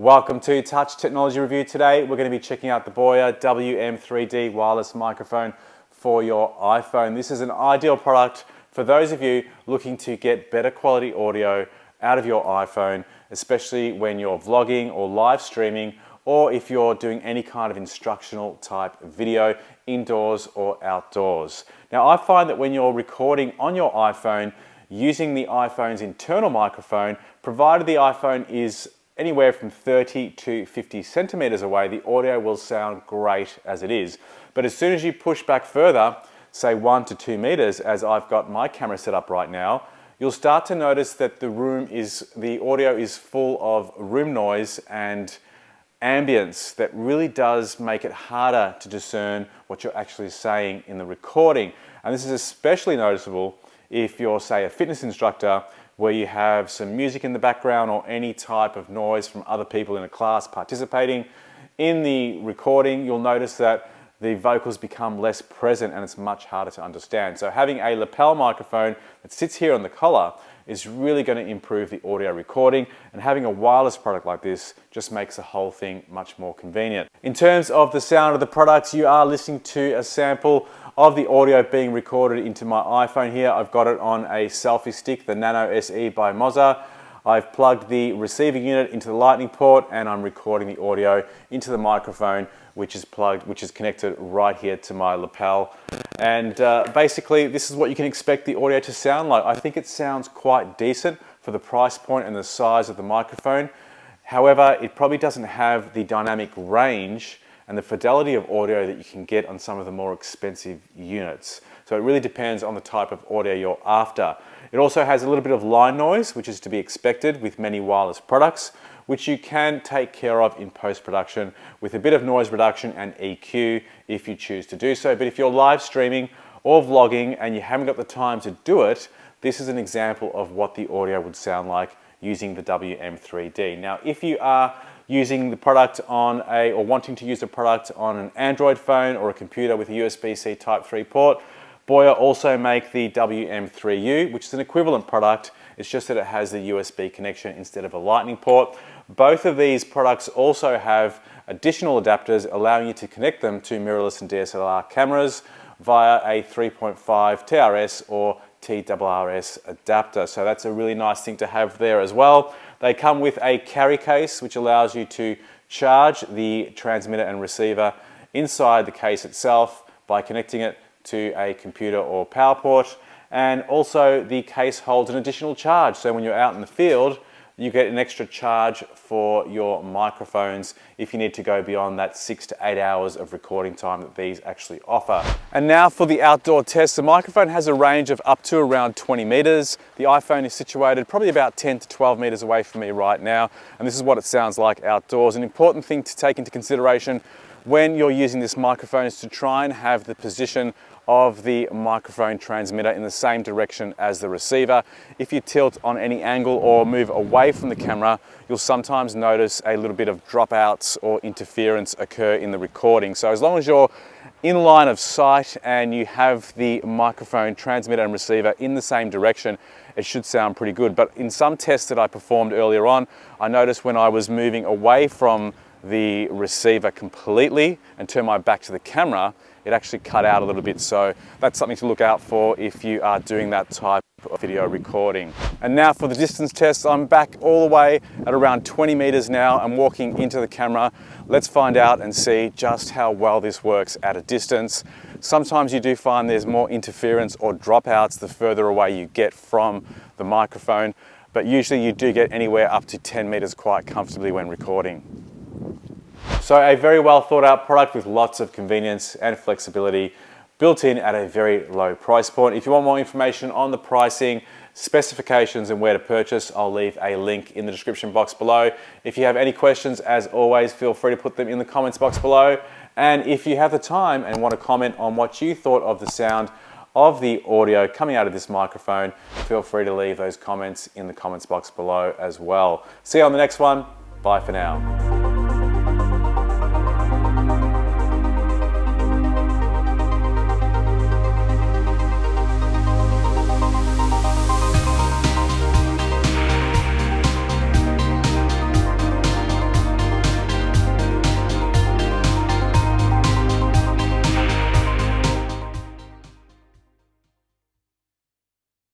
Welcome to Touch Technology Review. Today we're going to be checking out the Boya BY-WM3D wireless microphone for your iPhone. This is an ideal product for those of you looking to get better quality audio out of your iPhone, especially when you're vlogging or live streaming, or if you're doing any kind of instructional type video indoors or outdoors. Now I find that when you're recording on your iPhone using the iPhone's internal microphone, provided the iPhone is anywhere from 30 to 50 centimeters away, the audio will sound great as it is. But as soon as you push back further, say 1 to 2 meters, as I've got my camera set up right now, you'll start to notice that the audio is full of room noise and ambience that really does make it harder to discern what you're actually saying in the recording. And this is especially noticeable if you're, say, a fitness instructor where you have some music in the background or any type of noise from other people in a class participating in the recording. You'll notice that the vocals become less present and it's much harder to understand. So having a lapel microphone that sits here on the collar is really going to improve the audio recording, and having a wireless product like this just makes the whole thing much more convenient. In terms of the sound of the products, you are listening to a sample of the audio being recorded into my iPhone here. I've got it on a selfie stick, the Nano SE by Mozza. I've plugged the receiving unit into the lightning port and I'm recording the audio into the microphone, which is connected right here to my lapel. And basically this is what you can expect the audio to sound like. I think it sounds quite decent for the price point and the size of the microphone. However, it probably doesn't have the dynamic range and the fidelity of audio that you can get on some of the more expensive units. So it really depends on the type of audio you're after. It also has a little bit of line noise, which is to be expected with many wireless products, which you can take care of in post-production with a bit of noise reduction and EQ if you choose to do so. But if you're live streaming or vlogging and you haven't got the time to do it, this is an example of what the audio would sound like using the WM3D. Now, if you are using the product on or wanting to use the product on an Android phone or a computer with a USB-C Type 3 port, Boya also make the WM3U, which is an equivalent product. It's just that it has the USB connection instead of a lightning port. Both of these products also have additional adapters allowing you to connect them to mirrorless and DSLR cameras via a 3.5 TRS or TRRS adapter. So that's a really nice thing to have there as well. They come with a carry case, which allows you to charge the transmitter and receiver inside the case itself by connecting it to a computer or power port. And also the case holds an additional charge. So when you're out in the field, you get an extra charge for your microphones if you need to go beyond that 6 to 8 hours of recording time that these actually offer. And now for the outdoor test. The microphone has a range of up to around 20 meters. The iPhone is situated probably about 10 to 12 meters away from me right now. And this is what it sounds like outdoors. An important thing to take into consideration when you're using this microphone is to try and have the position of the microphone transmitter in the same direction as the receiver. If you tilt on any angle or move away from the camera, you'll sometimes notice a little bit of dropouts or interference occur in the recording. So as long as you're in line of sight and you have the microphone transmitter and receiver in the same direction, it should sound pretty good. But in some tests that I performed earlier on, I noticed when I was moving away from the receiver completely and turn my back to the camera, it actually cut out a little bit. So that's something to look out for if you are doing that type of video recording. And now for the distance test. I'm back all the way at around 20 meters now. I'm walking into the camera. Let's find out and see just how well this works at a distance. Sometimes you do find there's more interference or dropouts the further away you get from the microphone, but usually you do get anywhere up to 10 meters quite comfortably when recording. So a very well thought out product with lots of convenience and flexibility built in at a very low price point. If you want more information on the pricing, specifications and where to purchase, I'll leave a link in the description box below. If you have any questions, as always, feel free to put them in the comments box below. And if you have the time and want to comment on what you thought of the sound of the audio coming out of this microphone, feel free to leave those comments in the comments box below as well. See you on the next one. Bye for now.